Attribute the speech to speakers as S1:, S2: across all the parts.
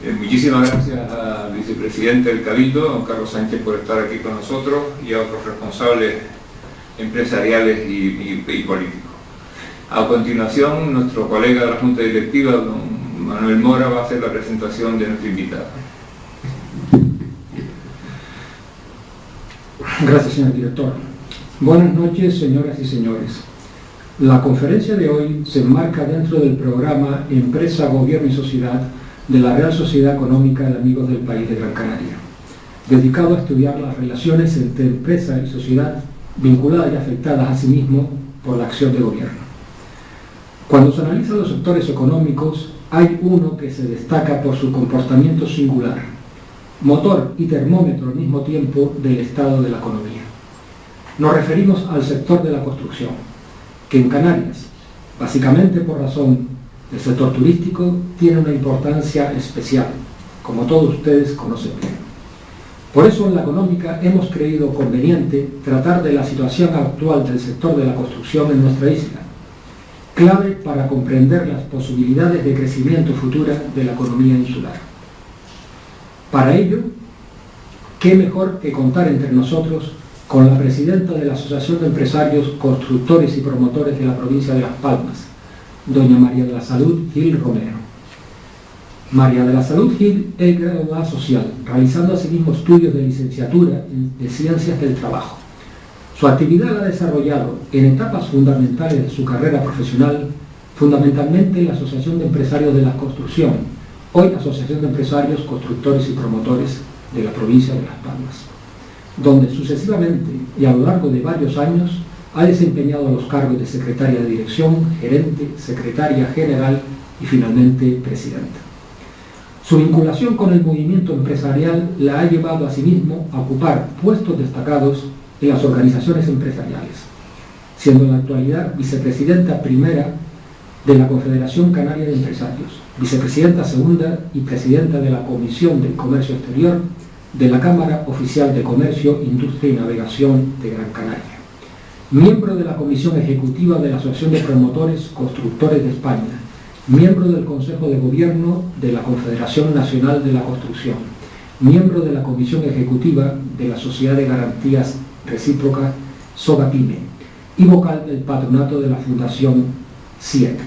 S1: Muchísimas gracias al vicepresidente del Cabildo, don Carlos Sánchez, por estar aquí con nosotros, y a otros responsables empresariales y políticos. A continuación, nuestro colega de la Junta Directiva, don Manuel Mora, va a hacer la presentación de nuestro invitado.
S2: Gracias, señor director. Buenas noches, señoras y señores. La conferencia de hoy se enmarca dentro del programa Empresa, Gobierno y Sociedad de la Real Sociedad Económica de Amigos del País de Gran Canaria, dedicado a estudiar las relaciones entre empresa y sociedad vinculadas y afectadas a sí mismo por la acción de gobierno. Cuando se analizan los sectores económicos, hay uno que se destaca por su comportamiento singular, motor y termómetro al mismo tiempo del estado de la economía. Nos referimos al sector de la construcción, que en Canarias, básicamente por razón del sector turístico, tiene una importancia especial, como todos ustedes conocen bien. Por eso en la económica hemos creído conveniente tratar de la situación actual del sector de la construcción en nuestra isla, clave para comprender las posibilidades de crecimiento futura de la economía insular. Para ello, qué mejor que contar entre nosotros con la presidenta de la Asociación de Empresarios, Constructores y Promotores de la provincia de Las Palmas, doña María de la Salud Gil Romero. María de la Salud Gil es graduada social, realizando asimismo estudios de licenciatura de Ciencias del Trabajo. Su actividad la ha desarrollado en etapas fundamentales de su carrera profesional, fundamentalmente en la Asociación de Empresarios de la Construcción, hoy Asociación de Empresarios, Constructores y Promotores de la provincia de Las Palmas, donde sucesivamente y a lo largo de varios años ha desempeñado los cargos de secretaria de dirección, gerente, secretaria general y finalmente presidenta. Su vinculación con el movimiento empresarial la ha llevado asimismo a ocupar puestos destacados en las organizaciones empresariales, siendo en la actualidad vicepresidenta primera de la Confederación Canaria de Empresarios, vicepresidenta segunda y presidenta de la Comisión del Comercio Exterior de la Cámara Oficial de Comercio, Industria y Navegación de Gran Canaria, miembro de la Comisión Ejecutiva de la Asociación de Promotores Constructores de España, miembro del Consejo de Gobierno de la Confederación Nacional de la Construcción, miembro de la Comisión Ejecutiva de la Sociedad de Garantías Recíprocas SOGAPYME y vocal del patronato de la Fundación CIEC,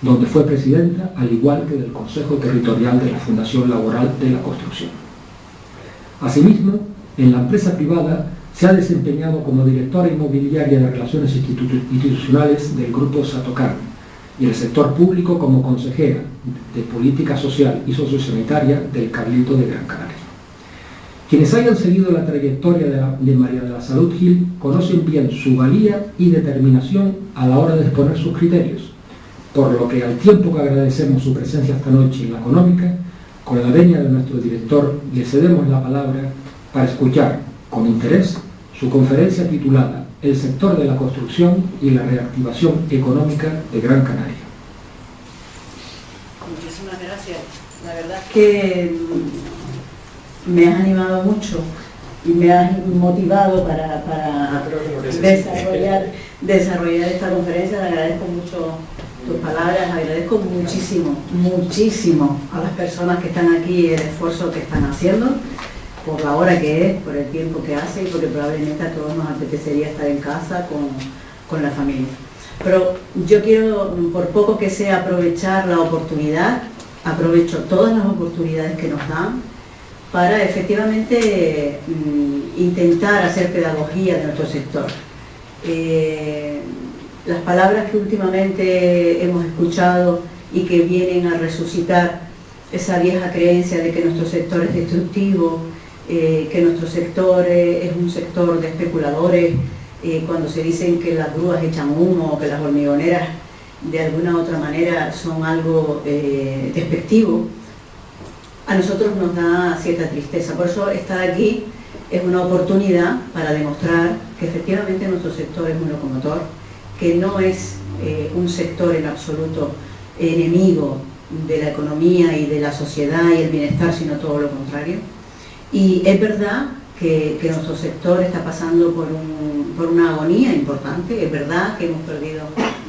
S2: donde fue presidenta, al igual que del Consejo Territorial de la Fundación Laboral de la Construcción. Asimismo, en la empresa privada se ha desempeñado como directora inmobiliaria de Relaciones Institucionales del Grupo Satocan y en el sector público como consejera de Política Social y Sociosanitaria del Cabildo de Gran Canaria. Quienes hayan seguido la trayectoria de María de la Salud Gil conocen bien su valía y determinación a la hora de exponer sus criterios, por lo que al tiempo que agradecemos su presencia esta noche en la económica, con la venia de nuestro director le cedemos la palabra para escuchar con interés su conferencia titulada El sector de la construcción y la reactivación económica de Gran Canaria.
S3: Muchísimas gracias. La verdad es que me has animado mucho y me has motivado para desarrollar esta conferencia. Le agradezco mucho tus palabras, agradezco muchísimo a las personas que están aquí el esfuerzo que están haciendo, por la hora que es, por el tiempo que hace y porque probablemente a todos nos apetecería estar en casa con la familia. Pero yo quiero, por poco que sea, aprovechar la oportunidad, aprovecho todas las oportunidades que nos dan para efectivamente intentar hacer pedagogía de nuestro sector. Las palabras que últimamente hemos escuchado y que vienen a resucitar esa vieja creencia de que nuestro sector es destructivo, que nuestro sector es un sector de especuladores, cuando se dicen que las grúas echan humo o que las hormigoneras de alguna u otra manera son algo despectivo, a nosotros nos da cierta tristeza. Por eso estar aquí es una oportunidad para demostrar que efectivamente nuestro sector es un locomotor, que no es un sector en absoluto enemigo de la economía y de la sociedad y el bienestar, sino todo lo contrario. Y es verdad que nuestro sector está pasando por una agonía importante. Es verdad que hemos perdido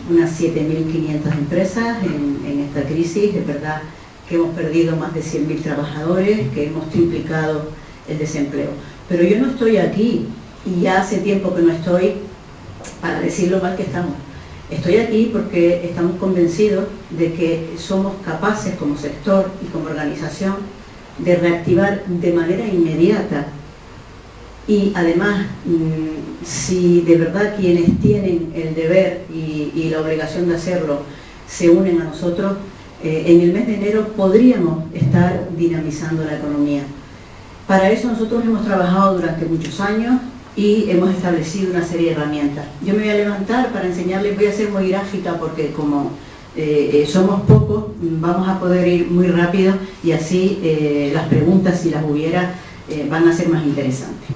S3: unas 7.500 empresas en esta crisis. Es verdad que hemos perdido más de 100.000 trabajadores, que hemos triplicado el desempleo. Pero yo no estoy aquí, y ya hace tiempo que no estoy, para decir lo mal que estamos. Estoy aquí porque estamos convencidos de que somos capaces como sector y como organización de reactivar de manera inmediata. Y además, si de verdad quienes tienen el deber y la obligación de hacerlo se unen a nosotros, en el mes de enero podríamos estar dinamizando la economía. Para eso nosotros hemos trabajado durante muchos años y hemos establecido una serie de herramientas. Yo me voy a levantar para enseñarles, voy a ser muy gráfica porque como somos pocos, vamos a poder ir muy rápido y así las preguntas, si las hubiera, van a ser más interesantes.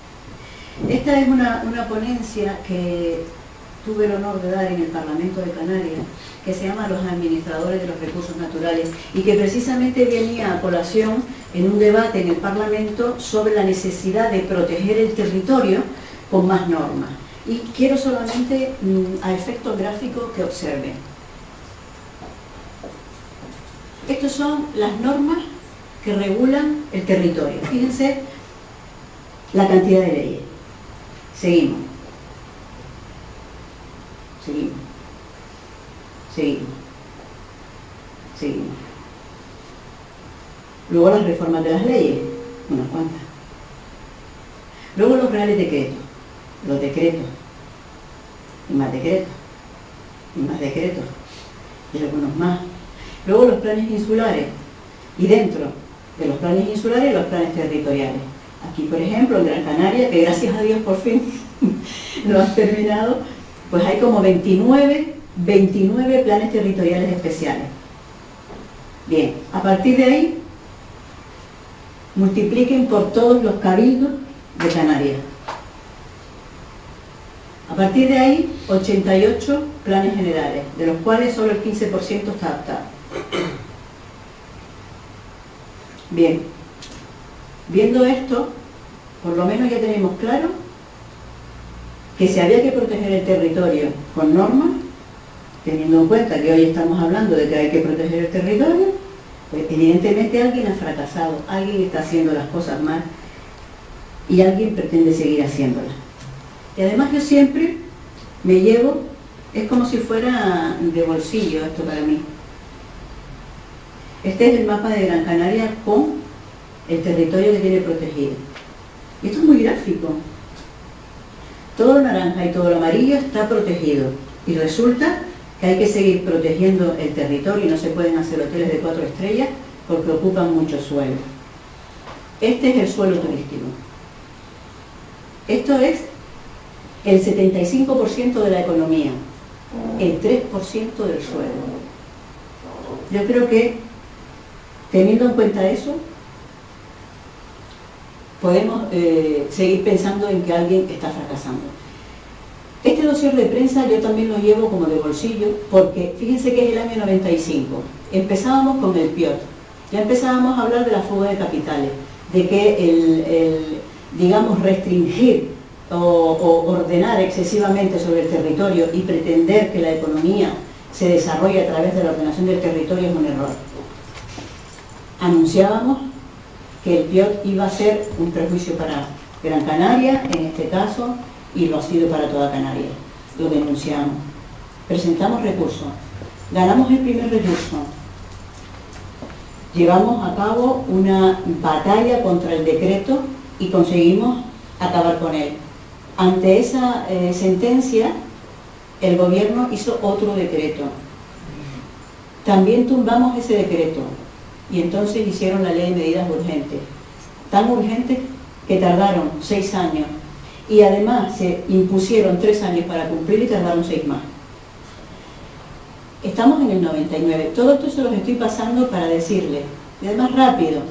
S3: Esta es una ponencia que tuve el honor de dar en el Parlamento de Canarias, que se llama Los administradores de los recursos naturales, y que precisamente venía a colación en un debate en el Parlamento sobre la necesidad de proteger el territorio con más normas. Y quiero solamente, a efecto gráfico, que observen. Estas son las normas que regulan el territorio. Fíjense la cantidad de leyes. Seguimos. Seguimos. Seguimos. Seguimos. Luego las reformas de las leyes, unas cuantas. Luego los reales decretos, los decretos, y más decretos, y más decretos, y algunos más. Luego los planes insulares, y dentro de los planes insulares los planes territoriales. Aquí, por ejemplo, en Gran Canaria, que gracias a Dios por fin lo han terminado, pues hay como 29 planes territoriales especiales. Bien, a partir de ahí, multipliquen por todos los cabildos de Canarias. A partir de ahí, 88 planes generales, de los cuales solo el 15% está adaptado. Bien, viendo esto, por lo menos ya tenemos claro que si había que proteger el territorio con normas, teniendo en cuenta que hoy estamos hablando de que hay que proteger el territorio, pues evidentemente alguien ha fracasado, alguien está haciendo las cosas mal y alguien pretende seguir haciéndolas. Y además yo siempre me llevo, es como si fuera de bolsillo esto para mí. Este es el mapa de Gran Canaria con el territorio que tiene protegido. Y esto es muy gráfico. Todo lo naranja y todo lo amarillo está protegido. Y resulta que hay que seguir protegiendo el territorio y no se pueden hacer hoteles de 4 estrellas porque ocupan mucho suelo. Este es el suelo turístico. Esto es el 75% de la economía, el 3% del suelo. Yo creo que, teniendo en cuenta eso, podemos seguir pensando en que alguien está fracasando. Este dossier de prensa yo también lo llevo como de bolsillo, porque fíjense que es el año 95. Empezábamos con el PIOT, ya empezábamos a hablar de la fuga de capitales, de que digamos, restringir o ordenar excesivamente sobre el territorio y pretender que la economía se desarrolle a través de la ordenación del territorio es un error. Anunciábamos que el PIOT iba a ser un perjuicio para Gran Canaria, en este caso, y lo ha sido para toda Canarias. Lo denunciamos. Presentamos recursos. Ganamos el primer recurso. Llevamos a cabo una batalla contra el decreto y conseguimos acabar con él. Ante esa sentencia, el gobierno hizo otro decreto. También tumbamos ese decreto y entonces hicieron la ley de medidas urgentes. Tan urgentes que tardaron 6 años y además se impusieron 3 años para cumplir y tardaron 6 más. Estamos en el 99. Todo esto se los estoy pasando para decirles, y además rápido,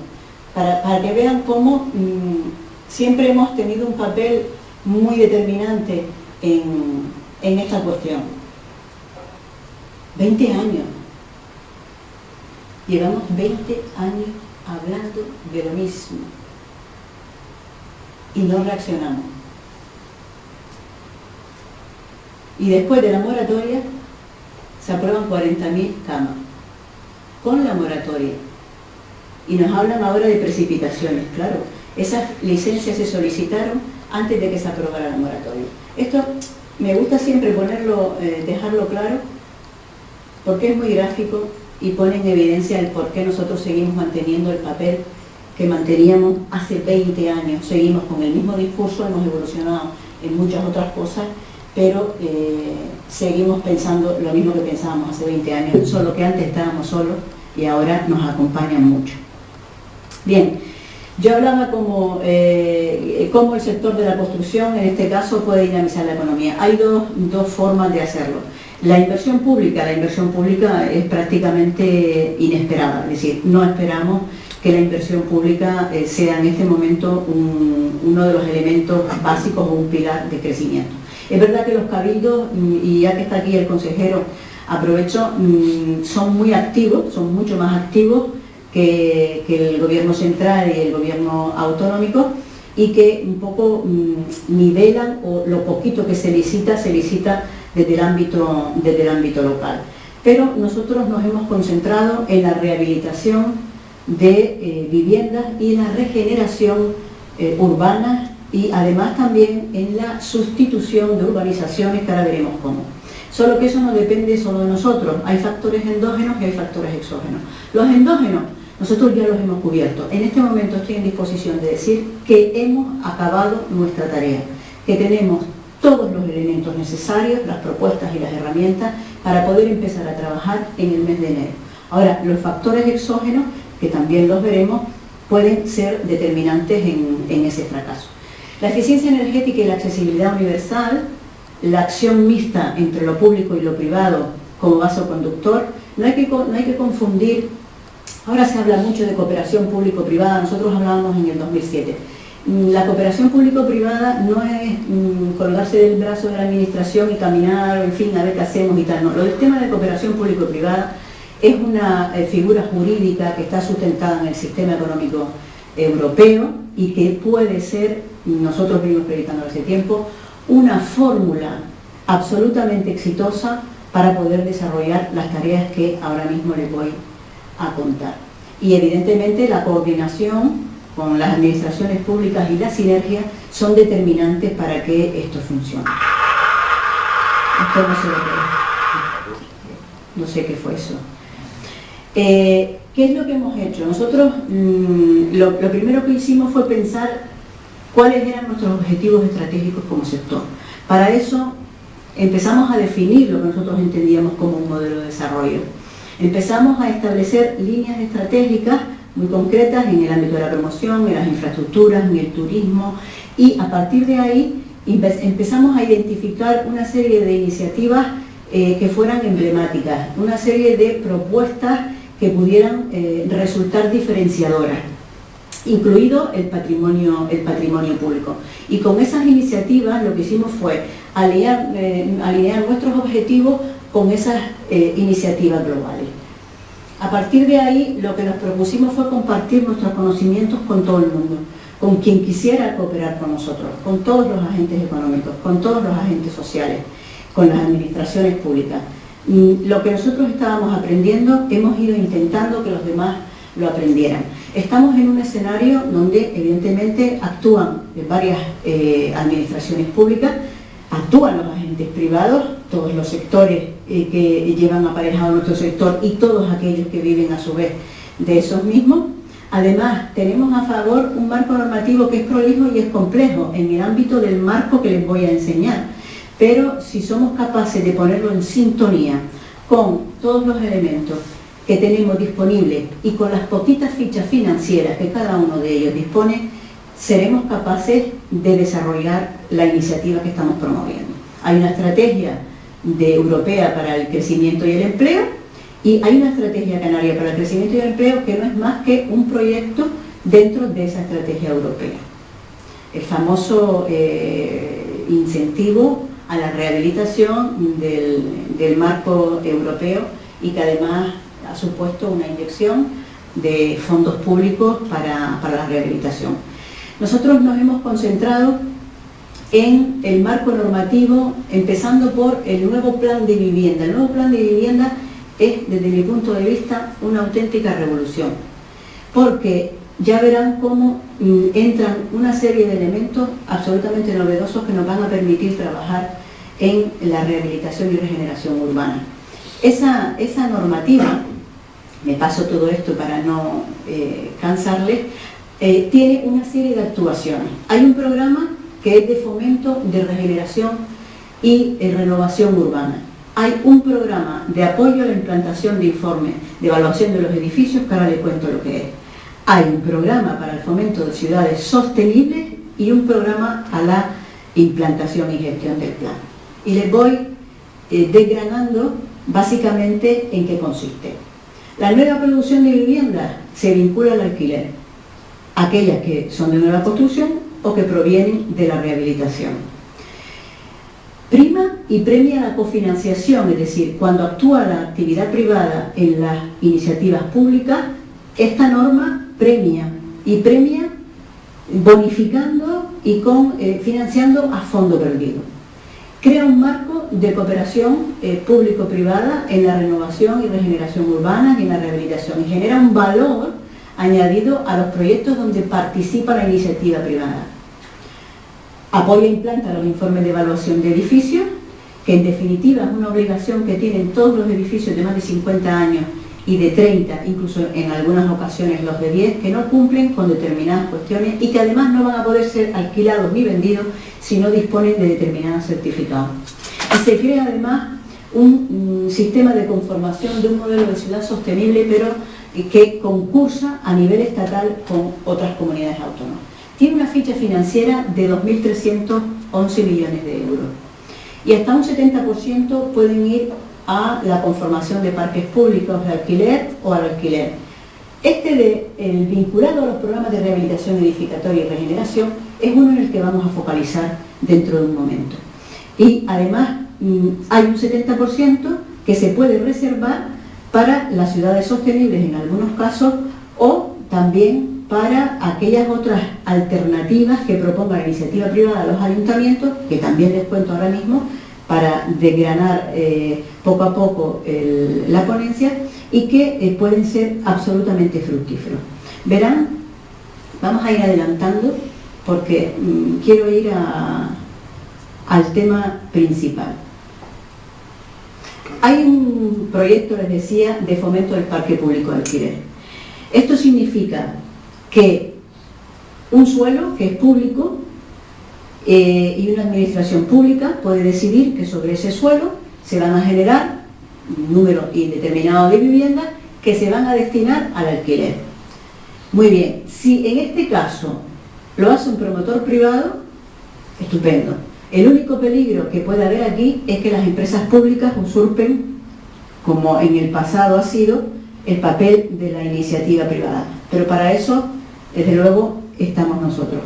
S3: para que vean cómo siempre hemos tenido un papel muy determinante en esta cuestión. 20 años. Llevamos 20 años hablando de lo mismo y no reaccionamos. Y después de la moratoria se aprueban 40.000 camas. Con la moratoria. Y nos hablan ahora de precipitaciones, claro. Esas licencias se solicitaron antes de que se aprobara la moratoria. Esto me gusta siempre ponerlo, dejarlo claro, porque es muy gráfico y pone en evidencia el por qué nosotros seguimos manteniendo el papel que manteníamos hace 20 años. Seguimos con el mismo discurso, hemos evolucionado en muchas otras cosas, pero seguimos pensando lo mismo que pensábamos hace 20 años, solo que antes estábamos solos y ahora nos acompañan mucho. Bien, yo hablaba como el sector de la construcción, en este caso, puede dinamizar la economía. Hay dos formas de hacerlo. La inversión pública es prácticamente inesperada, es decir, no esperamos que la inversión pública sea en este momento uno de los elementos básicos o un pilar de crecimiento. Es verdad que los cabildos, y ya que está aquí el consejero, aprovecho, son muy activos, son mucho más activos que el gobierno central y el gobierno autonómico, y que un poco nivelan, o lo poquito que se licita desde el ámbito local. Pero nosotros nos hemos concentrado en la rehabilitación de viviendas y en la regeneración urbana, y además también en la sustitución de urbanizaciones, que ahora veremos cómo. Solo que eso no depende solo de nosotros, hay factores endógenos y hay factores exógenos. Los endógenos nosotros ya los hemos cubierto. En este momento estoy en disposición de decir que hemos acabado nuestra tarea, que tenemos todos los elementos necesarios, las propuestas y las herramientas para poder empezar a trabajar en el mes de enero. Ahora, los factores exógenos, que también los veremos, pueden ser determinantes en ese fracaso. La eficiencia energética y la accesibilidad universal, la acción mixta entre lo público y lo privado como vaso conductor, no hay que confundir. Ahora se habla mucho de cooperación público-privada, nosotros hablábamos en el 2007. La cooperación público-privada no es colgarse del brazo de la administración y caminar, en fin, a ver qué hacemos y tal, no. El tema de cooperación público-privada es una figura jurídica que está sustentada en el sistema económico europeo y que puede ser, nosotros venimos predicando hace tiempo, una fórmula absolutamente exitosa para poder desarrollar las tareas que ahora mismo les voy a contar. Y evidentemente la coordinación con las administraciones públicas y la sinergia son determinantes para que esto funcione. Esto no sé lo que es. No sé qué fue eso. ¿Qué es lo que hemos hecho? Nosotros lo primero que hicimos fue pensar cuáles eran nuestros objetivos estratégicos como sector. Para eso empezamos a definir lo que nosotros entendíamos como un modelo de desarrollo. Empezamos a establecer líneas estratégicas muy concretas en el ámbito de la promoción, en las infraestructuras, en el turismo, y a partir de ahí empezamos a identificar una serie de iniciativas que fueran emblemáticas, una serie de propuestas que pudieran resultar diferenciadoras, incluido el patrimonio público. Y con esas iniciativas lo que hicimos fue alinear nuestros objetivos con esas iniciativas globales. A partir de ahí, lo que nos propusimos fue compartir nuestros conocimientos con todo el mundo, con quien quisiera cooperar con nosotros, con todos los agentes económicos, con todos los agentes sociales, con las administraciones públicas. Lo que nosotros estábamos aprendiendo, hemos ido intentando que los demás lo aprendieran. Estamos en un escenario donde evidentemente actúan varias administraciones públicas, actúan los agentes privados, todos los sectores que llevan aparejado nuestro sector y todos aquellos que viven a su vez de esos mismos. Además, tenemos a favor un marco normativo que es prolijo y es complejo en el ámbito del marco que les voy a enseñar, pero si somos capaces de ponerlo en sintonía con todos los elementos que tenemos disponibles y con las poquitas fichas financieras que cada uno de ellos dispone, seremos capaces de desarrollar la iniciativa que estamos promoviendo. Hay una estrategia europea para el crecimiento y el empleo, y hay una estrategia canaria para el crecimiento y el empleo que no es más que un proyecto dentro de esa estrategia europea. El famoso incentivo a la rehabilitación del marco europeo, y que además ha supuesto una inyección de fondos públicos para la rehabilitación. Nosotros nos hemos concentrado en el marco normativo, empezando por el nuevo plan de vivienda. El nuevo plan de vivienda es, desde mi punto de vista, una auténtica revolución, porque ya verán cómo entran una serie de elementos absolutamente novedosos que nos van a permitir trabajar en la rehabilitación y regeneración urbana. Esa normativa, me paso todo esto para no cansarles, tiene una serie de actuaciones. Hay un programa que es de fomento de regeneración y renovación urbana. Hay un programa de apoyo a la implantación de informes de evaluación de los edificios, que ahora les cuento lo que es. Hay un programa para el fomento de ciudades sostenibles y un programa a la implantación y gestión del plan. Y les voy desgranando básicamente en qué consiste. La nueva producción de viviendas se vincula al alquiler, aquellas que son de nueva construcción o que provienen de la rehabilitación. Prima y premia la cofinanciación, es decir, cuando actúa la actividad privada en las iniciativas públicas, esta norma premia bonificando y financiando a fondo perdido. Crea un marco de cooperación público-privada en la renovación y regeneración urbana y en la rehabilitación y genera un valor añadido a los proyectos donde participa la iniciativa privada. Apoya e implanta los informes de evaluación de edificios, que en definitiva es una obligación que tienen todos los edificios de más de 50 años y de 30, incluso en algunas ocasiones los de 10, que no cumplen con determinadas cuestiones y que además no van a poder ser alquilados ni vendidos si no disponen de determinados certificados. Y se crea además un sistema de conformación de un modelo de ciudad sostenible, pero que concursa a nivel estatal con otras comunidades autónomas. Tiene una ficha financiera de 2.311 millones de euros y hasta un 70% pueden ir a la conformación de parques públicos de alquiler o al alquiler. El vinculado a los programas de rehabilitación edificatoria y regeneración es uno en el que vamos a focalizar dentro de un momento. Y además hay un 70% que se puede reservar para las ciudades sostenibles en algunos casos o también para aquellas otras alternativas que proponga la iniciativa privada a los ayuntamientos, que también les cuento ahora mismo, para desgranar poco a poco la ponencia y que pueden ser absolutamente fructíferos. Verán, vamos a ir adelantando porque quiero ir al tema principal. Hay un proyecto, les decía, de fomento del parque público de alquiler. Esto significa que un suelo que es público y una administración pública puede decidir que sobre ese suelo se van a generar un número indeterminado de viviendas que se van a destinar al alquiler. Muy bien, si en este caso lo hace un promotor privado, estupendo. El único peligro que puede haber aquí es que las empresas públicas usurpen, como en el pasado ha sido, el papel de la iniciativa privada. Pero para eso, desde luego, estamos nosotros.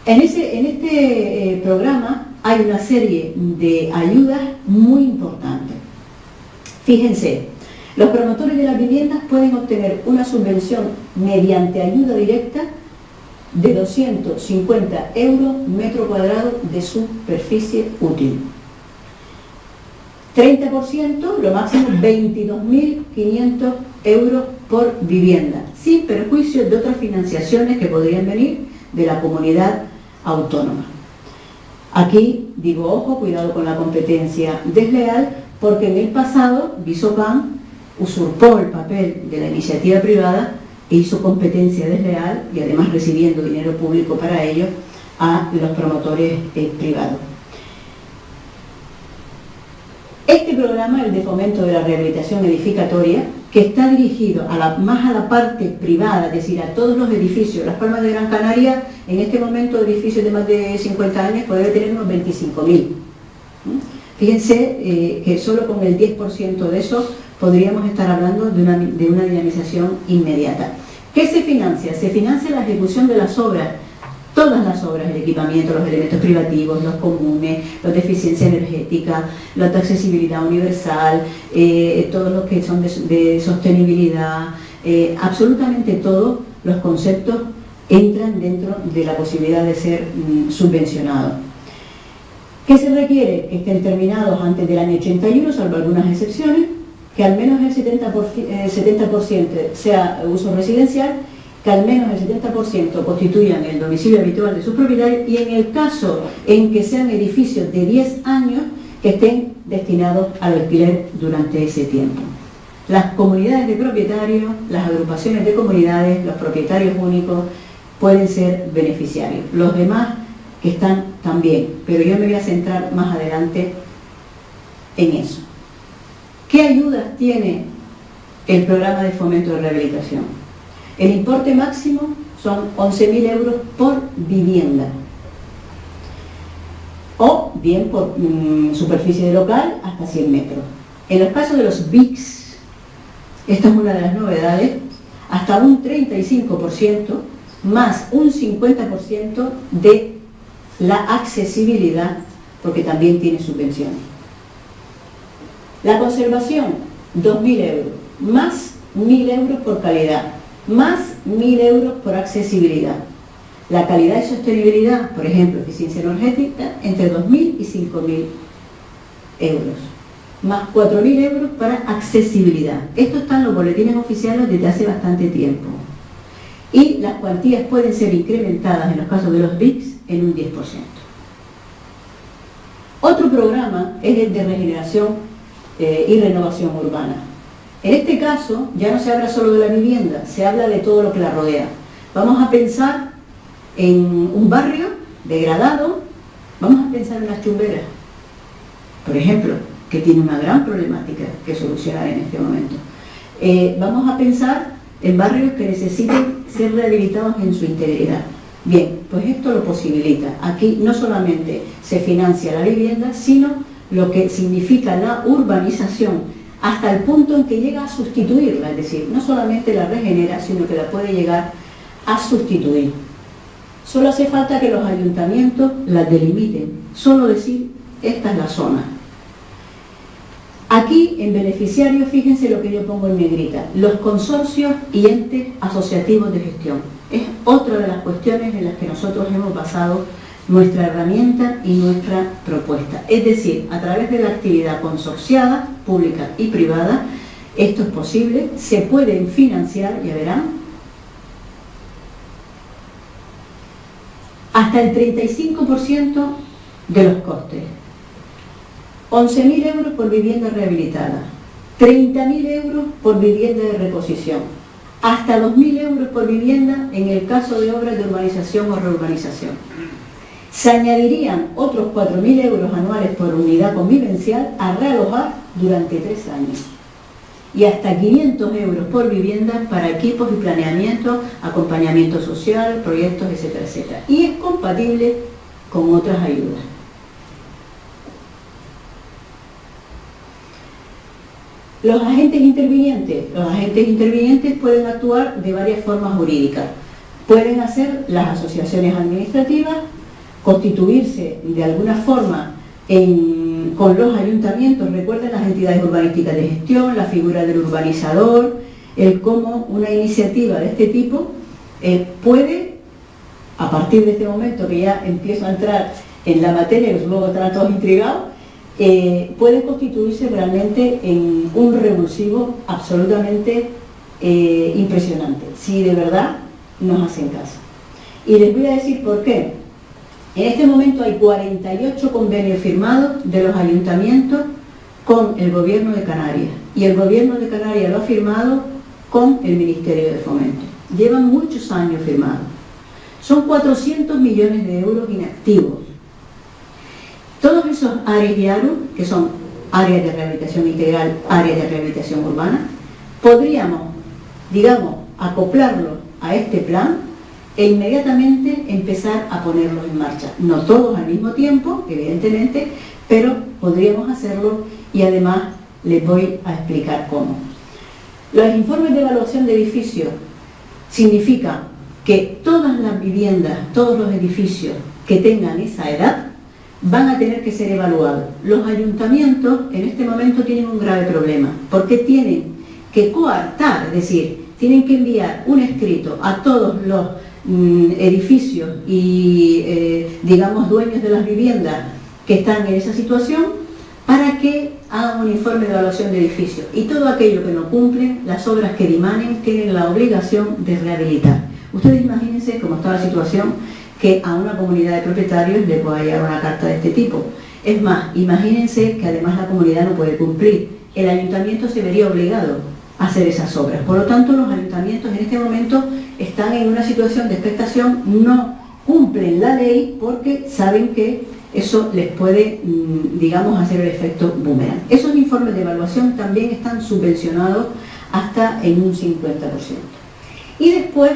S3: En este programa hay una serie de ayudas muy importantes. Fíjense, los promotores de las viviendas pueden obtener una subvención mediante ayuda directa de 250 euros metro cuadrado de superficie útil. 30%, lo máximo 22.500 euros por vivienda, sin perjuicio de otras financiaciones que podrían venir de la comunidad autónoma. Aquí digo, ojo, cuidado con la competencia desleal, porque en el pasado Visopan usurpó el papel de la iniciativa privada e hizo competencia desleal y además recibiendo dinero público para ello a los promotores privados. Este programa, el de fomento de la rehabilitación edificatoria, que está dirigido más a la parte privada, es decir, a todos los edificios. Las Palmas de Gran Canaria, en este momento, edificios de más de 50 años, puede tener unos 25.000. Fíjense que solo con el 10% de eso podríamos estar hablando de una dinamización inmediata. ¿Qué se financia? Se financia la ejecución de las obras, todas las obras, el equipamiento, los elementos privativos, los comunes, los de eficiencia energética, los de accesibilidad universal, todos los que son de sostenibilidad, absolutamente todos los conceptos entran dentro de la posibilidad de ser subvencionados. ¿Qué se requiere? Que estén terminados antes del año 81, salvo algunas excepciones, que al menos el 70% sea uso residencial, que al menos el 70% constituyan el domicilio habitual de sus propietarios y en el caso en que sean edificios de 10 años, que estén destinados al alquiler durante ese tiempo. Las comunidades de propietarios, las agrupaciones de comunidades, los propietarios únicos pueden ser beneficiarios. Los demás que están también, pero yo me voy a centrar más adelante en eso. ¿Qué ayudas tiene el programa de fomento de rehabilitación? El importe máximo son 11.000 euros por vivienda, o bien por superficie de local hasta 100 metros. En los casos de los BICs, esta es una de las novedades, hasta un 35% más un 50% de la accesibilidad, porque también tiene subvenciones. La conservación, 2.000 euros, más 1.000 euros por calidad, más 1.000 euros por accesibilidad. La calidad y sostenibilidad, por ejemplo, eficiencia energética, entre 2.000 y 5.000 euros, más 4.000 euros para accesibilidad. Esto está en los boletines oficiales desde hace bastante tiempo. Y las cuantías pueden ser incrementadas en los casos de los BICs en un 10%. Otro programa es el de regeneración y renovación urbana. En este caso ya no se habla solo de la vivienda, se habla de todo lo que la rodea. Vamos a pensar en un barrio degradado, vamos a pensar en las chumberas, por ejemplo, que tiene una gran problemática que solucionar en este momento. Vamos a pensar en barrios que necesiten ser rehabilitados en su integridad. Bien, pues esto lo posibilita. Aquí no solamente se financia la vivienda, sino lo que significa la urbanización, hasta el punto en que llega a sustituirla, es decir, no solamente la regenera, sino que la puede llegar a sustituir. Solo hace falta que los ayuntamientos la delimiten, solo decir, esta es la zona. Aquí, en beneficiarios, fíjense lo que yo pongo en negrita, los consorcios y entes asociativos de gestión. Es otra de las cuestiones en las que nosotros hemos basado nuestra herramienta y nuestra propuesta. Es decir, a través de la actividad consorciada, pública y privada, esto es posible, se pueden financiar, ya verán, hasta el 35% de los costes. 11.000 euros por vivienda rehabilitada, 30.000 euros por vivienda de reposición, hasta 2.000 euros por vivienda en el caso de obras de urbanización o reurbanización. Se añadirían otros 4.000 euros anuales por unidad convivencial a realojar durante 3 años. Y hasta 500 euros por vivienda para equipos y planeamiento, acompañamiento social, proyectos, etcétera, etcétera. Y es compatible con otras ayudas. Los agentes intervinientes pueden actuar de varias formas jurídicas. Pueden hacer las asociaciones administrativas, constituirse de alguna forma con los ayuntamientos. Recuerden las entidades urbanísticas de gestión, la figura del urbanizador, el cómo una iniciativa de este tipo puede, a partir de este momento que ya empiezo a entrar en la materia, que luego estarán todos intrigados, puede constituirse realmente en un revulsivo absolutamente impresionante, si de verdad nos hacen caso. Y les voy a decir por qué. En este momento hay 48 convenios firmados de los ayuntamientos con el Gobierno de Canarias, y el Gobierno de Canarias lo ha firmado con el Ministerio de Fomento. Llevan muchos años firmados. Son 400 millones de euros inactivos. Todos esos áreas de ARU, que son áreas de rehabilitación integral, áreas de rehabilitación urbana, podríamos, digamos, acoplarlos a este plan e inmediatamente empezar a ponerlos en marcha. No todos al mismo tiempo, evidentemente, pero podríamos hacerlo y además les voy a explicar cómo. Los informes de evaluación de edificios significan que todas las viviendas, todos los edificios que tengan esa edad, van a tener que ser evaluados. Los ayuntamientos en este momento tienen un grave problema, porque tienen que coartar, es decir, tienen que enviar un escrito a todos los edificios y, digamos, dueños de las viviendas que están en esa situación, para que hagan un informe de evaluación de edificios. Y todo aquello que no cumplen, las obras que dimanen, tienen la obligación de rehabilitar. Ustedes imagínense cómo está la situación, que a una comunidad de propietarios le pueda llegar una carta de este tipo. Es más, imagínense que además la comunidad no puede cumplir. El ayuntamiento se vería obligado a hacer esas obras. Por lo tanto, los ayuntamientos en este momento están en una situación de expectación, no cumplen la ley porque saben que eso les puede, digamos, hacer el efecto boomerang. Esos informes de evaluación también están subvencionados hasta en un 50%. Y después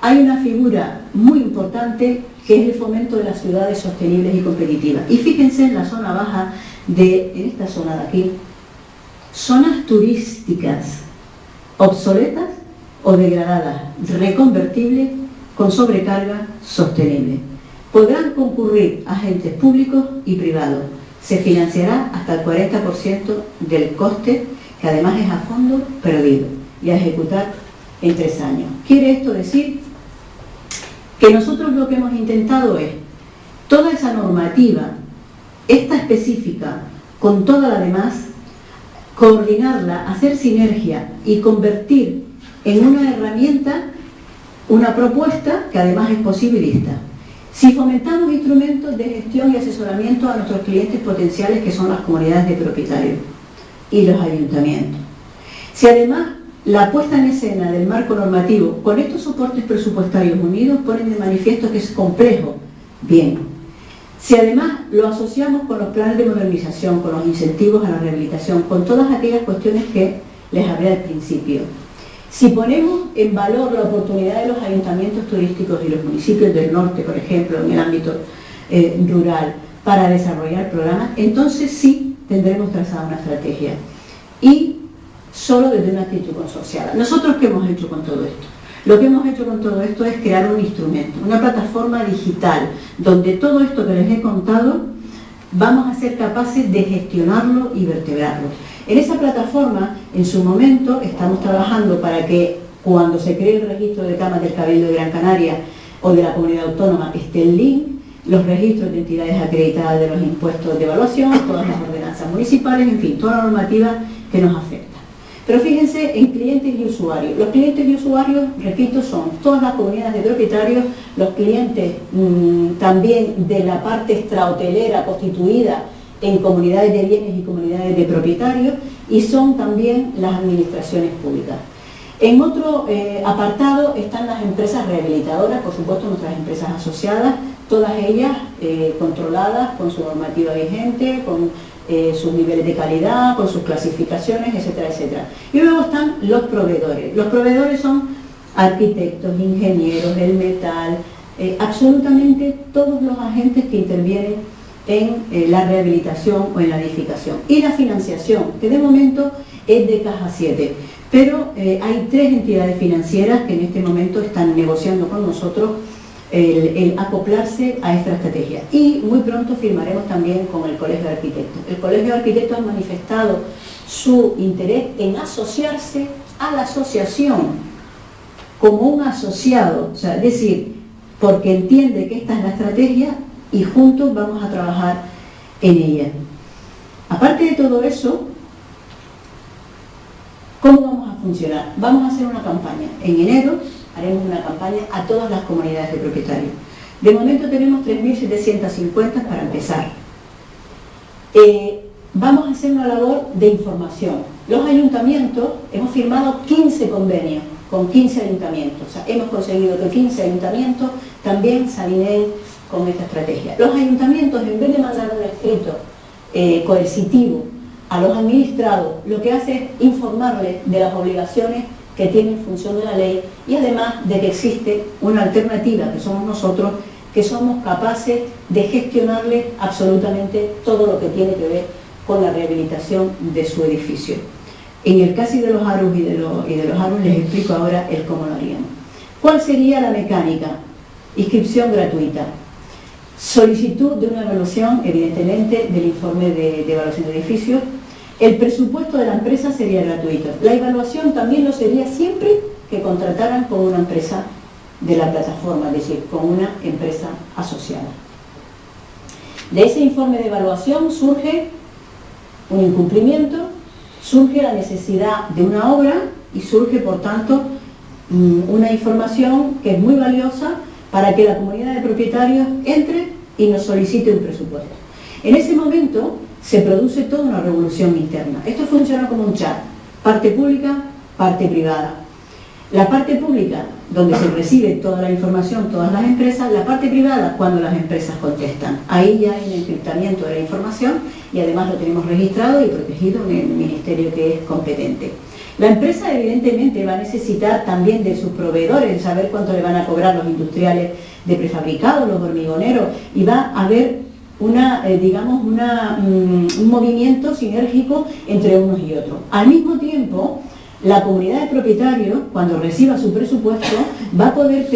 S3: hay una figura muy importante que es el fomento de las ciudades sostenibles y competitivas. Y fíjense en la zona baja, en esta zona de aquí, zonas turísticas obsoletas o degradadas, reconvertibles, con sobrecarga sostenible. Podrán concurrir agentes públicos y privados. Se financiará hasta el 40% del coste, que además es a fondo perdido, y a ejecutar en 3 años. Quiere esto decir que nosotros lo que hemos intentado es toda esa normativa, esta específica, con toda la demás, coordinarla, hacer sinergia y convertir en una herramienta, una propuesta que además es posibilista. Si fomentamos instrumentos de gestión y asesoramiento a nuestros clientes potenciales, que son las comunidades de propietarios y los ayuntamientos. Si además la puesta en escena del marco normativo con estos soportes presupuestarios unidos ponen de manifiesto que es complejo, bien. Si además lo asociamos con los planes de modernización, con los incentivos a la rehabilitación, con todas aquellas cuestiones que les hablé al principio. Si ponemos en valor la oportunidad de los ayuntamientos turísticos y los municipios del norte, por ejemplo, en el ámbito rural, para desarrollar programas, entonces sí tendremos trazada una estrategia. Y solo desde una actitud consorciada. ¿Nosotros qué hemos hecho con todo esto? Lo que hemos hecho con todo esto es crear un instrumento, una plataforma digital, donde todo esto que les he contado vamos a ser capaces de gestionarlo y vertebrarlo. En esa plataforma, en su momento, estamos trabajando para que cuando se cree el registro de camas del Cabildo de Gran Canaria o de la comunidad autónoma esté el link, los registros de entidades acreditadas de los impuestos de evaluación, todas las ordenanzas municipales, en fin, toda la normativa que nos afecta. Pero fíjense en clientes y usuarios. Los clientes y usuarios, repito, son todas las comunidades de propietarios, los clientes también de la parte extrahotelera constituida en comunidades de bienes y comunidades de propietarios, y son también las administraciones públicas. En otro apartado están las empresas rehabilitadoras, por supuesto nuestras empresas asociadas, todas ellas controladas con su normativa vigente, con sus niveles de calidad, con sus clasificaciones, etcétera, etcétera. Y luego están los proveedores. Los proveedores son arquitectos, ingenieros, el metal, absolutamente todos los agentes que intervienen en la rehabilitación o en la edificación. Y la financiación, que de momento es de Caja 7, pero hay 3 entidades financieras que en este momento están negociando con nosotros el acoplarse a esta estrategia. Y muy pronto firmaremos también con el Colegio de Arquitectos. El Colegio de Arquitectos ha manifestado su interés en asociarse a la asociación como un asociado, o sea, es decir, porque entiende que esta es la estrategia y juntos vamos a trabajar en ella. Aparte de todo eso, ¿cómo vamos a funcionar? Vamos a hacer una campaña. En enero haremos una campaña a todas las comunidades de propietarios. De momento tenemos 3.750 para empezar. Vamos a hacer una labor de información. Los ayuntamientos, hemos firmado 15 convenios con 15 ayuntamientos. O sea, hemos conseguido que 15 ayuntamientos también se alineen con esta estrategia. Los ayuntamientos, en vez de mandar un escrito coercitivo a los administrados, lo que hace es informarles de las obligaciones que tiene en función de la ley y además de que existe una alternativa, que somos nosotros, que somos capaces de gestionarle absolutamente todo lo que tiene que ver con la rehabilitación de su edificio. En el caso de los ARUS y de los ARUS les explico ahora el cómo lo haríamos. ¿Cuál sería la mecánica? Inscripción gratuita. Solicitud de una evaluación, evidentemente, del informe de evaluación de edificios. El presupuesto de la empresa sería gratuito. La evaluación también lo sería siempre que contrataran con una empresa de la plataforma, es decir, con una empresa asociada. De ese informe de evaluación surge un incumplimiento, surge la necesidad de una obra y surge, por tanto, una información que es muy valiosa para que la comunidad de propietarios entre y nos solicite un presupuesto. En ese momento se produce toda una revolución interna. Esto funciona como un chat, parte pública, parte privada. La parte pública, donde se recibe toda la información, todas las empresas; la parte privada, cuando las empresas contestan. Ahí ya hay un encriptamiento de la información y además lo tenemos registrado y protegido en el ministerio que es competente. La empresa evidentemente va a necesitar también de sus proveedores, saber cuánto le van a cobrar los industriales de prefabricados, los hormigoneros, y va a haber un movimiento sinérgico entre unos y otros. Al mismo tiempo, la comunidad de propietarios, cuando reciba su presupuesto, va a poder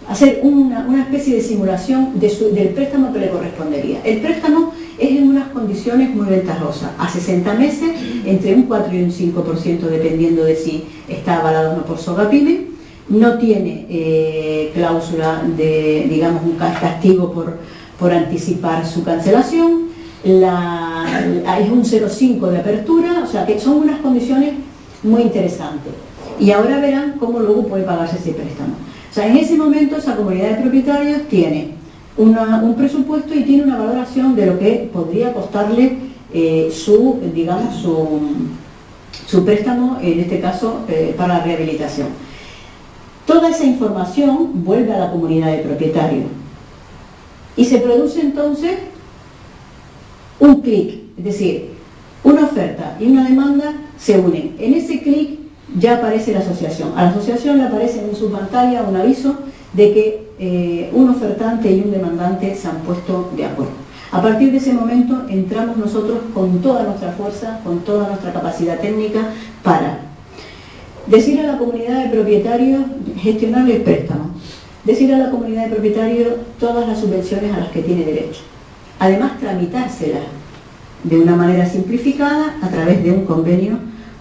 S3: hacer una especie de simulación del préstamo que le correspondería. El préstamo es en unas condiciones muy ventajosas, a 60 meses, entre un 4 y un 5%, dependiendo de si está avalado o no por SOGAPyme. No tiene cláusula de, digamos, un castigo por anticipar su cancelación. Es un 0,5 de apertura, o sea que son unas condiciones muy interesantes. Y ahora verán cómo luego puede pagarse ese préstamo. O sea, en ese momento esa comunidad de propietarios tiene un presupuesto y tiene una valoración de lo que podría costarle su préstamo, en este caso para la rehabilitación. Toda esa información vuelve a la comunidad de propietarios y se produce entonces un clic, es decir, una oferta y una demanda se unen. En ese clic ya aparece la asociación. A la asociación le aparece en su pantalla un aviso de que un ofertante y un demandante se han puesto de acuerdo. A partir de ese momento entramos nosotros con toda nuestra fuerza, con toda nuestra capacidad técnica para decir a la comunidad de propietarios, gestionarle el préstamo, decir a la comunidad de propietarios todas las subvenciones a las que tiene derecho. Además, tramitárselas de una manera simplificada a través de un convenio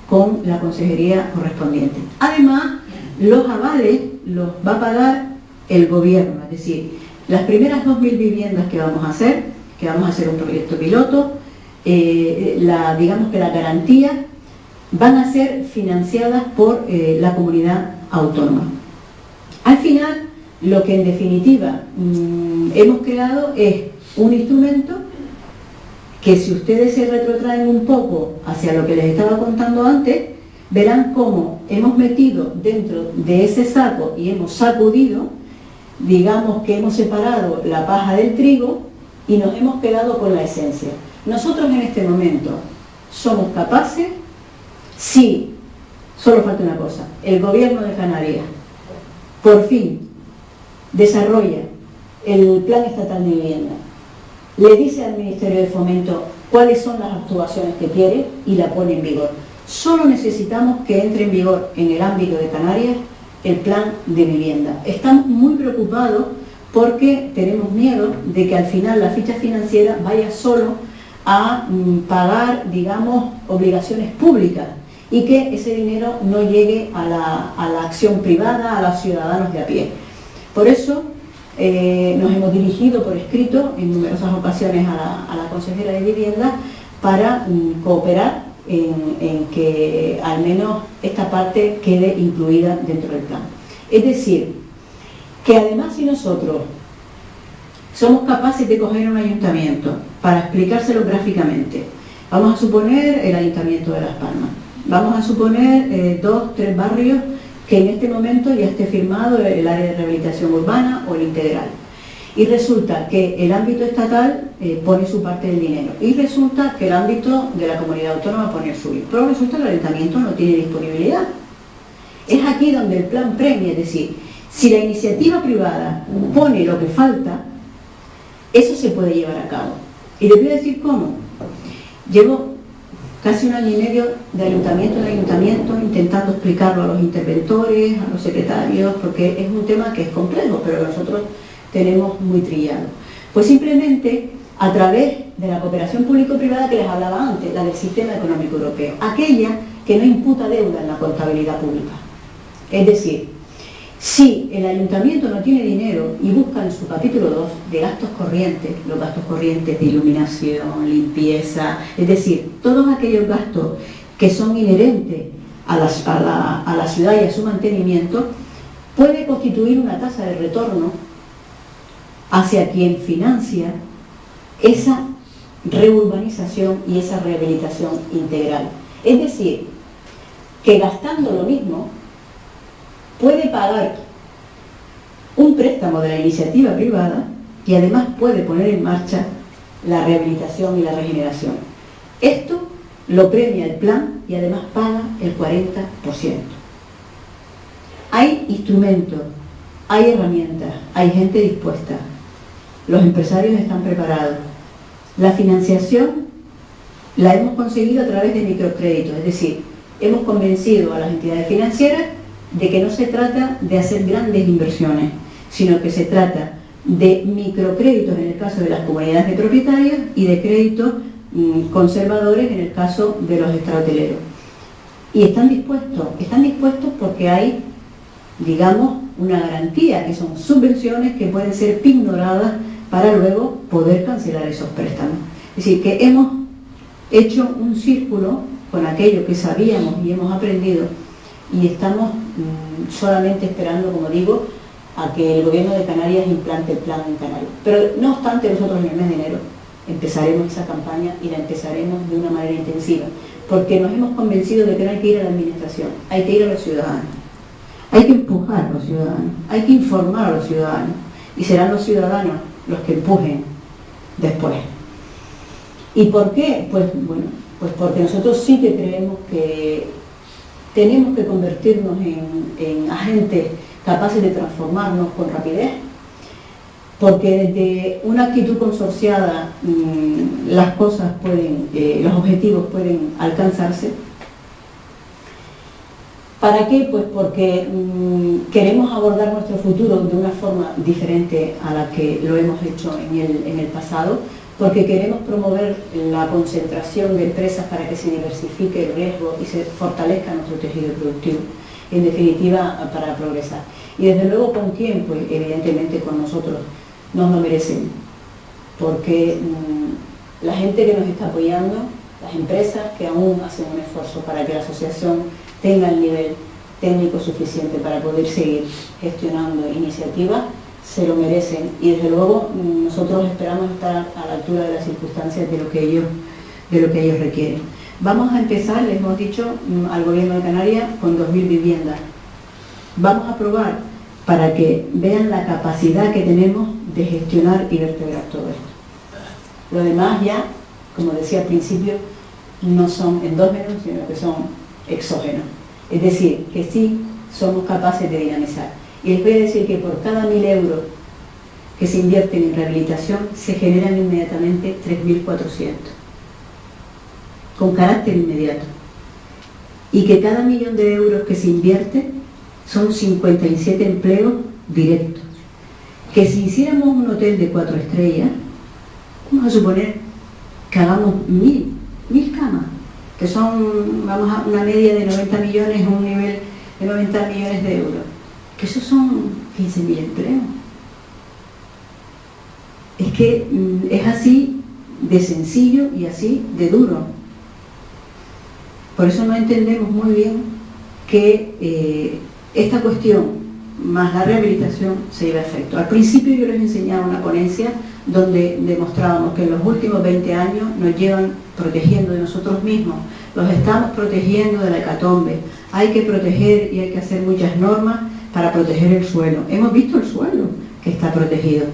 S3: con la consejería correspondiente. Además, los avales los va a pagar el gobierno, es decir, las primeras 2.000 viviendas que vamos a hacer un proyecto piloto, digamos que la garantía van a ser financiadas por la comunidad autónoma. Al final, lo que en definitiva hemos creado es un instrumento que, si ustedes se retrotraen un poco hacia lo que les estaba contando antes, verán cómo hemos metido dentro de ese saco y hemos sacudido, digamos que hemos separado la paja del trigo y nos hemos quedado con la esencia. Nosotros en este momento somos capaces, sí, solo falta una cosa: el gobierno de Canarias por fin desarrolla el Plan Estatal de Vivienda, le dice al Ministerio de Fomento cuáles son las actuaciones que quiere y la pone en vigor. Solo necesitamos que entre en vigor en el ámbito de Canarias el plan de vivienda. Estamos muy preocupados porque tenemos miedo de que al final la ficha financiera vaya solo a pagar, digamos, obligaciones públicas y que ese dinero no llegue a la acción privada, a los ciudadanos de a pie. Por eso nos hemos dirigido por escrito en numerosas ocasiones a la consejera de Vivienda para cooperar en que al menos esta parte quede incluida dentro del plan. Es decir, que además, si nosotros somos capaces de coger un ayuntamiento para explicárselo gráficamente, vamos a suponer el Ayuntamiento de Las Palmas, vamos a suponer 2, 3 barrios que en este momento ya esté firmado el área de rehabilitación urbana o el integral, y resulta que el ámbito estatal pone su parte del dinero, y resulta que el ámbito de la comunidad autónoma pone el suyo, pero resulta que el ayuntamiento no tiene disponibilidad. Es aquí donde el plan premia, es decir, si la iniciativa privada pone lo que falta, eso se puede llevar a cabo. Y les voy a decir cómo. Llevo casi 1 año y medio de ayuntamiento en ayuntamiento intentando explicarlo a los interventores, a los secretarios, porque es un tema que es complejo, pero nosotros tenemos muy trillado. Pues simplemente a través de la cooperación público-privada que les hablaba antes, la del Sistema Económico Europeo, aquella que no imputa deuda en la contabilidad pública. Es decir, Si el ayuntamiento no tiene dinero y busca en su capítulo 2 de gastos corrientes, los gastos corrientes de iluminación, limpieza, es decir, todos aquellos gastos que son inherentes a la ciudad y a su mantenimiento, puede constituir una tasa de retorno hacia quien financia esa reurbanización y esa rehabilitación integral. Es decir, que gastando lo mismo puede pagar un préstamo de la iniciativa privada y además puede poner en marcha la rehabilitación y la regeneración. Esto lo premia el plan y además paga el 40%. Hay instrumentos, hay herramientas, hay gente dispuesta, los empresarios están preparados. La financiación la hemos conseguido a través de microcréditos, es decir, hemos convencido a las entidades financieras de que no se trata de hacer grandes inversiones, sino que se trata de microcréditos en el caso de las comunidades de propietarios y de créditos conservadores en el caso de los extrahoteleros. Y están dispuestos porque hay, digamos, una garantía, que son subvenciones que pueden ser pignoradas para luego poder cancelar esos préstamos. Es decir, que hemos hecho un círculo con aquello que sabíamos y hemos aprendido y estamos solamente esperando, como digo, a que el gobierno de Canarias implante el plan en Canarias. Pero no obstante, nosotros en el mes de enero empezaremos esa campaña y la empezaremos de una manera intensiva, porque nos hemos convencido de que no hay que ir a la administración, hay que ir a los ciudadanos. Hay que empujar a los ciudadanos, hay que informar a los ciudadanos y serán los ciudadanos los que empujen después. ¿Y por qué? Pues bueno, pues porque nosotros sí que creemos que tenemos que convertirnos en agentes capaces de transformarnos con rapidez, porque desde una actitud consorciada las cosas pueden, los objetivos pueden alcanzarse. ¿Para qué? Pues porque queremos abordar nuestro futuro de una forma diferente a la que lo hemos hecho en el pasado, porque queremos promover la concentración de empresas para que se diversifique el riesgo y se fortalezca nuestro tejido productivo, en definitiva, para progresar. Y desde luego con quién, pues evidentemente con nosotros nos lo merecemos, porque la gente que nos está apoyando, las empresas que aún hacen un esfuerzo para que la asociación tenga el nivel técnico suficiente para poder seguir gestionando iniciativas, se lo merecen y desde luego nosotros esperamos estar a la altura de las circunstancias de lo que ellos requieren. Vamos a empezar, les hemos dicho, al gobierno de Canarias con 2.000 viviendas. Vamos a probar para que vean la capacidad que tenemos de gestionar y vertebrar todo esto. Lo demás ya, como decía al principio, no son endógenos, sino que son exógenos. Es decir, que sí somos capaces de dinamizar. Y les voy a decir que por cada 1.000 euros que se invierten en rehabilitación, se generan inmediatamente 3.400, con carácter inmediato. Y que cada 1.000.000 de euros que se invierte son 57 empleos directos. Que si hiciéramos un hotel de 4 estrellas, vamos a suponer que hagamos 1.000 camas, que son, vamos a una media de 90 millones, un nivel de 90 millones de euros, que esos son 15.000 empleos. Es que es así de sencillo y así de duro. Por eso no entendemos muy bien que esta cuestión más la rehabilitación se lleve a efecto. Al principio yo les enseñaba una ponencia donde demostrábamos que en los últimos 20 años nos llevan protegiendo de nosotros mismos, los estamos protegiendo de la hecatombe. Hay que proteger y hay que hacer muchas normas para proteger el suelo. Hemos visto el suelo que está protegido.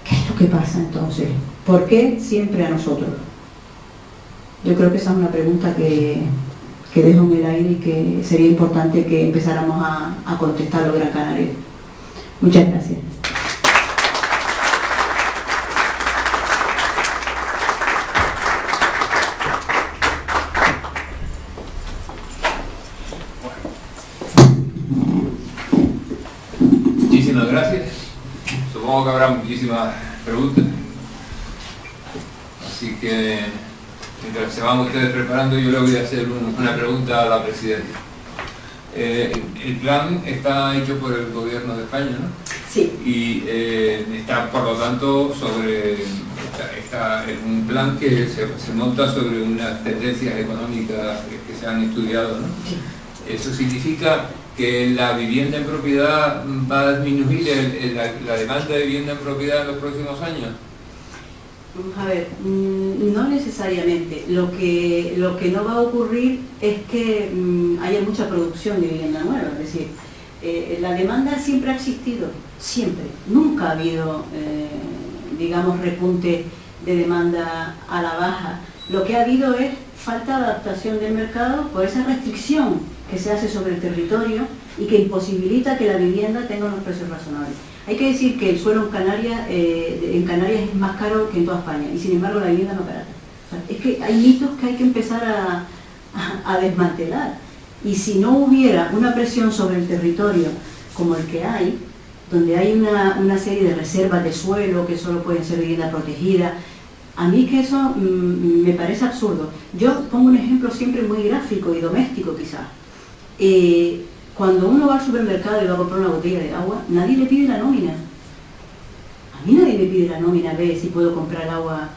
S3: ¿Qué es lo que pasa entonces? ¿Por qué siempre a nosotros? Yo creo que esa es una pregunta que dejo en el aire y que sería importante que empezáramos a contestarlo Gran Canaria. Muchas gracias.
S1: Muchísimas gracias. Supongo que habrá muchísimas preguntas. Así que mientras se van ustedes preparando, yo le voy a hacer una pregunta a la presidenta. El plan está hecho por el gobierno de España, ¿no?
S3: Sí.
S1: Y está, por lo tanto, es un plan que se monta sobre unas tendencias económicas que se han estudiado, ¿no?
S3: Sí.
S1: Eso significa que la vivienda en propiedad va a disminuir la demanda de vivienda en propiedad en los próximos años.
S3: A ver, no necesariamente. Lo que no va a ocurrir es que haya mucha producción de vivienda nueva. Es decir, la demanda siempre ha existido, siempre. Nunca ha habido, digamos, repunte de demanda a la baja. Lo que ha habido es falta de adaptación del mercado por esa restricción que se hace sobre el territorio y que imposibilita que la vivienda tenga unos precios razonables. Hay que decir que el suelo en Canarias es más caro que en toda España y sin embargo la vivienda no es barata. O sea, es que hay mitos que hay que empezar a desmantelar. Y si no hubiera una presión sobre el territorio como el que hay, donde hay una serie de reservas de suelo que solo pueden ser vivienda protegida, a mí que eso me parece absurdo. Yo pongo un ejemplo siempre muy gráfico y doméstico quizás. Cuando uno va al supermercado y va a comprar una botella de agua, nadie le pide la nómina. A mí nadie me pide la nómina, ve si puedo comprar agua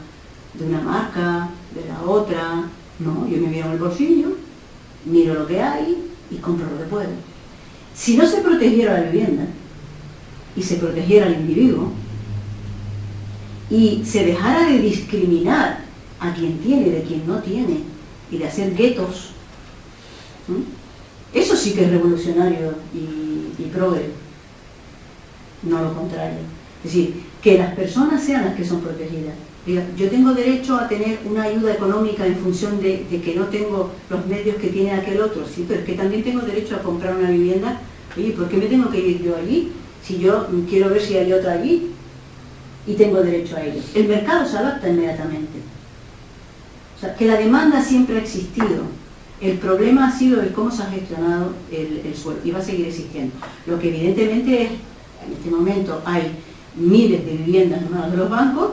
S3: de una marca, de la otra. No, yo me miro en el bolsillo, miro lo que hay y compro lo que puedo. Si no se protegiera la vivienda y se protegiera al individuo y se dejara de discriminar a quien tiene de quien no tiene y de hacer guetos, eso sí que es revolucionario y progre, no lo contrario. Es decir, que las personas sean las que son protegidas. Yo tengo derecho a tener una ayuda económica en función de que no tengo los medios que tiene aquel otro, sí, pero es que también tengo derecho a comprar una vivienda. Oye, ¿por qué me tengo que ir yo allí? Si yo quiero ver si hay otra allí y tengo derecho a ello. El mercado se adapta inmediatamente. O sea, que la demanda siempre ha existido. El problema ha sido el cómo se ha gestionado el suelo y va a seguir existiendo. Lo que evidentemente es, en este momento hay miles de viviendas en manos de los bancos,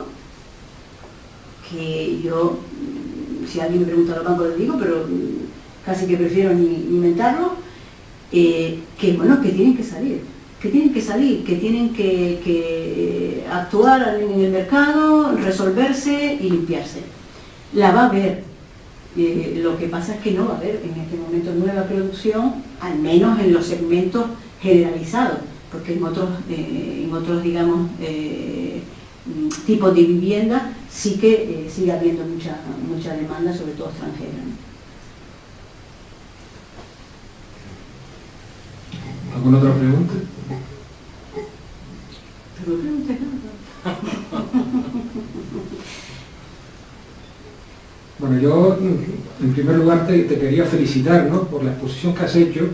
S3: que yo, si alguien me pregunta a los bancos les digo, pero casi que prefiero ni inventarlo, que bueno, que tienen que salir, que tienen que actuar en el mercado, resolverse y limpiarse. La va a haber. Lo que pasa es que no va a haber en este momento nueva producción, al menos en los segmentos generalizados, porque en otros digamos, tipos de vivienda sí que sigue habiendo mucha demanda, sobre todo extranjera, ¿no?
S2: ¿Alguna otra pregunta?
S3: Pero no preguntes nada.
S2: Bueno, yo en primer lugar te quería felicitar, ¿no?, por la exposición que has hecho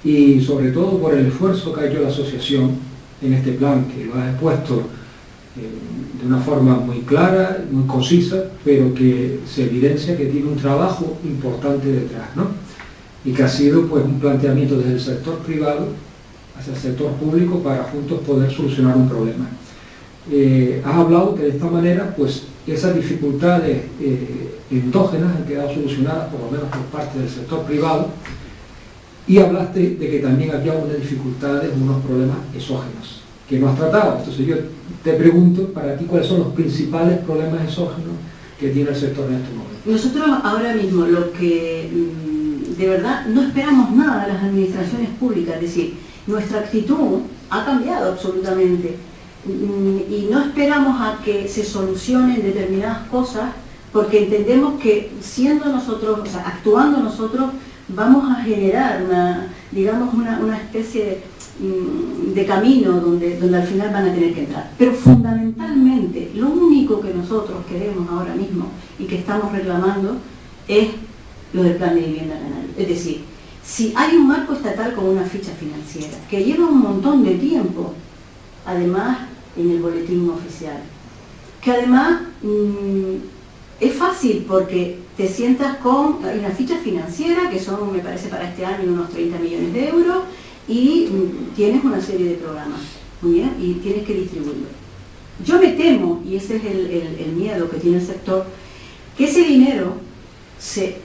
S2: y sobre todo por el esfuerzo que ha hecho la asociación en este plan, que lo has expuesto de una forma muy clara, muy concisa, pero que se evidencia que tiene un trabajo importante detrás, ¿no? Y que ha sido pues un planteamiento desde el sector privado hacia el sector público para juntos poder solucionar un problema. Has hablado que de esta manera pues esas dificultades endógenas han quedado solucionadas por lo menos por parte del sector privado, y hablaste de que también había unas dificultades, unos problemas exógenos que no has tratado. Entonces yo te pregunto, para ti, ¿cuáles son los principales problemas exógenos que tiene el sector en este momento?
S3: Nosotros ahora mismo lo que de verdad no esperamos nada de las administraciones públicas, es decir, nuestra actitud ha cambiado absolutamente y no esperamos a que se solucionen determinadas cosas, porque entendemos que siendo nosotros, o sea, actuando nosotros, vamos a generar una especie de camino donde al final van a tener que entrar. Pero fundamentalmente, lo único que nosotros queremos ahora mismo y que estamos reclamando es lo del plan de vivienda canario. Es decir, si hay un marco estatal con una ficha financiera que lleva un montón de tiempo, además en el boletín oficial, que además es fácil porque te sientas con una ficha financiera que son, me parece, para este año unos 30 millones de euros, y tienes una serie de programas, muy bien, y tienes que distribuirlo. Yo me temo, y ese es el miedo que tiene el sector, que ese dinero se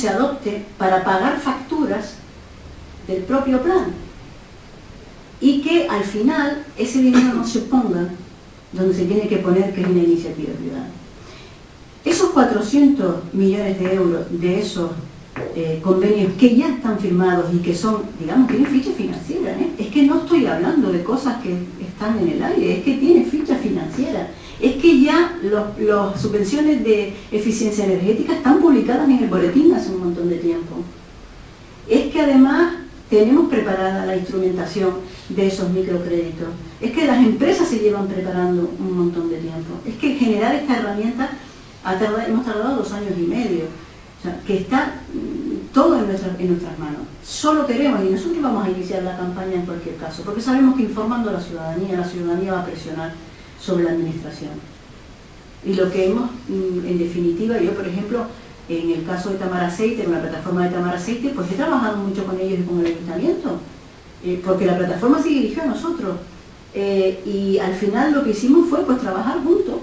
S3: adopte para pagar facturas del propio plan, y que al final ese dinero no se ponga donde se tiene que poner, que es una iniciativa privada. Esos 400 millones de euros de esos convenios que ya están firmados y que son, digamos, tienen ficha financiera, es que no estoy hablando de cosas que están en el aire, es que tiene ficha financiera, es que ya las subvenciones de eficiencia energética están publicadas en el boletín hace un montón de tiempo. Es que además tenemos preparada la instrumentación de esos microcréditos, es que las empresas se llevan preparando un montón de tiempo, es que generar esta herramienta hemos tardado 2 años y medio, o sea, que está todo en nuestras manos. Solo queremos, y nosotros vamos a iniciar la campaña en cualquier caso, porque sabemos que informando a la ciudadanía va a presionar sobre la administración. Y lo que hemos, en definitiva, yo por ejemplo, en el caso de Tamar Aceite, con la plataforma de Tamar Aceite, pues he trabajado mucho con ellos y con el ayuntamiento, porque la plataforma se dirigió a nosotros, y al final lo que hicimos fue pues trabajar juntos,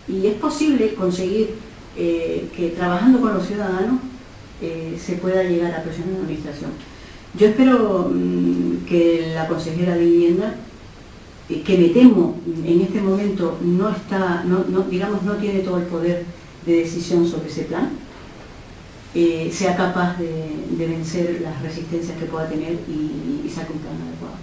S3: y es posible conseguir que trabajando con los ciudadanos se pueda llegar a presionar a la administración. Yo espero que la consejera de Vivienda, que me temo en este momento digamos, no tiene todo el poder de decisión sobre ese plan, sea capaz de vencer las resistencias que pueda tener y saque un plan adecuado.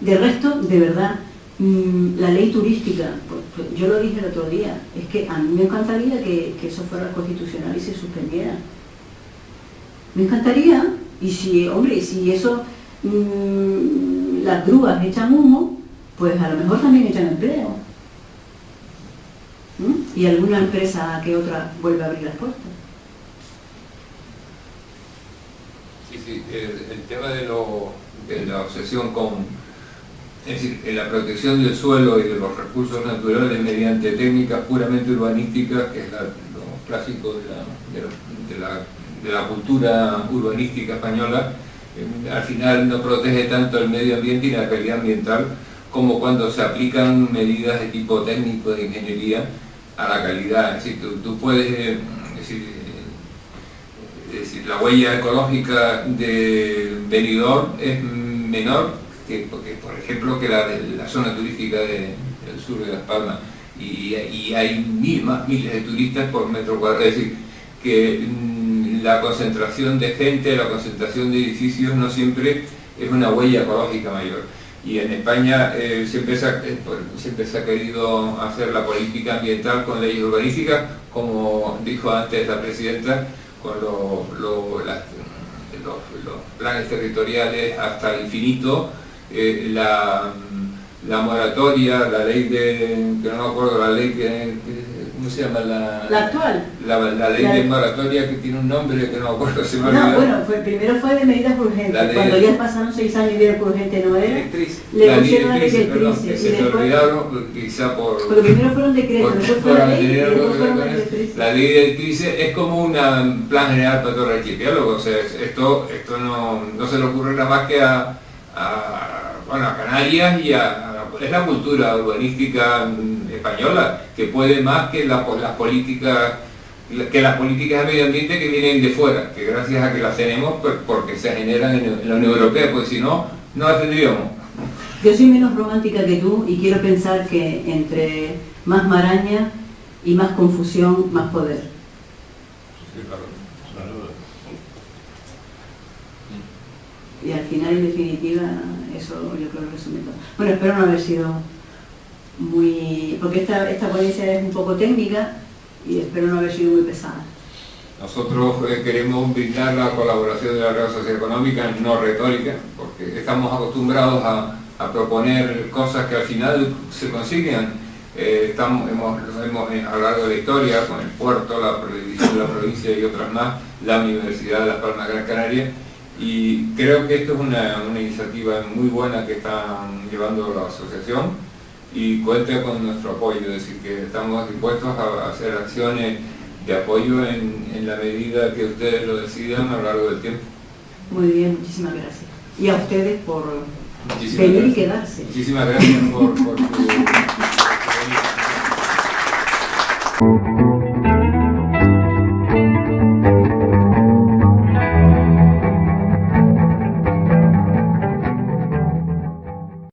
S3: De resto, de verdad, la ley turística, pues, yo lo dije el otro día, es que a mí me encantaría que eso fuera constitucional y se suspendiera. Me encantaría, y si, hombre, si eso, las grúas echan humo, pues a lo mejor también echan empleo. Y alguna empresa que otra vuelve a abrir las puertas.
S1: Sí, el tema de la obsesión con, es decir, en la protección del suelo y de los recursos naturales mediante técnicas puramente urbanísticas, que es lo clásico de la cultura urbanística española, al final no protege tanto el medio ambiente y la calidad ambiental como cuando se aplican medidas de tipo técnico de ingeniería a la calidad. Es decir, tú puedes, es decir, la huella ecológica de Benidorm es menor que por ejemplo, que la de la zona turística del sur de Las Palmas, y hay miles de turistas por metro cuadrado. Es decir, que la concentración de gente, la concentración de edificios no siempre es una huella ecológica mayor. Y en España siempre se ha querido hacer la política ambiental con leyes urbanísticas, como dijo antes la presidenta, con los planes territoriales hasta el infinito. La moratoria, la ley que no me acuerdo, la ley ¿cómo se llama?
S3: La actual.
S1: La ley de moratoria, que tiene un nombre que no me acuerdo, se me olvidó.
S3: No, bueno, primero fue de medidas urgentes, cuando ya pasaron 6 años y vieron que urgente no era, le pusieron la directrices.
S1: Se me olvidaron, quizá por...
S3: Porque primero fueron decretos, después fue la ley, y después fueron las directrices.
S1: La ley de directrices es como un plan general para todo el archipiélago, o sea, esto no se le ocurre nada más que a Canarias y es la cultura urbanística española, que puede más que las políticas de medio ambiente que vienen de fuera, que gracias a que las tenemos, porque se generan en la Unión Europea, pues si no, no las tendríamos.
S3: Yo soy menos romántica que tú y quiero pensar que entre más maraña y más confusión, más poder.
S1: Sí, claro.
S3: Y al final, en definitiva, eso yo creo que resume todo. Bueno, espero no haber sido muy... porque esta ponencia es un poco técnica y espero no haber sido muy pesada.
S1: Nosotros queremos brindar la colaboración de la Real Sociedad Económica, no retórica, porque estamos acostumbrados a proponer cosas que al final se consiguen. Hemos a lo largo de la historia, con el puerto, la provincia y otras más, la Universidad de Las Palmas Gran Canaria, y creo que esto es una iniciativa muy buena que están llevando la asociación y cuenta con nuestro apoyo, es decir, que estamos dispuestos a hacer acciones de apoyo en la medida que ustedes lo decidan a lo largo del tiempo.
S3: Muy bien, muchísimas gracias. Y a ustedes por venir y quedarse.
S1: Muchísimas gracias por su...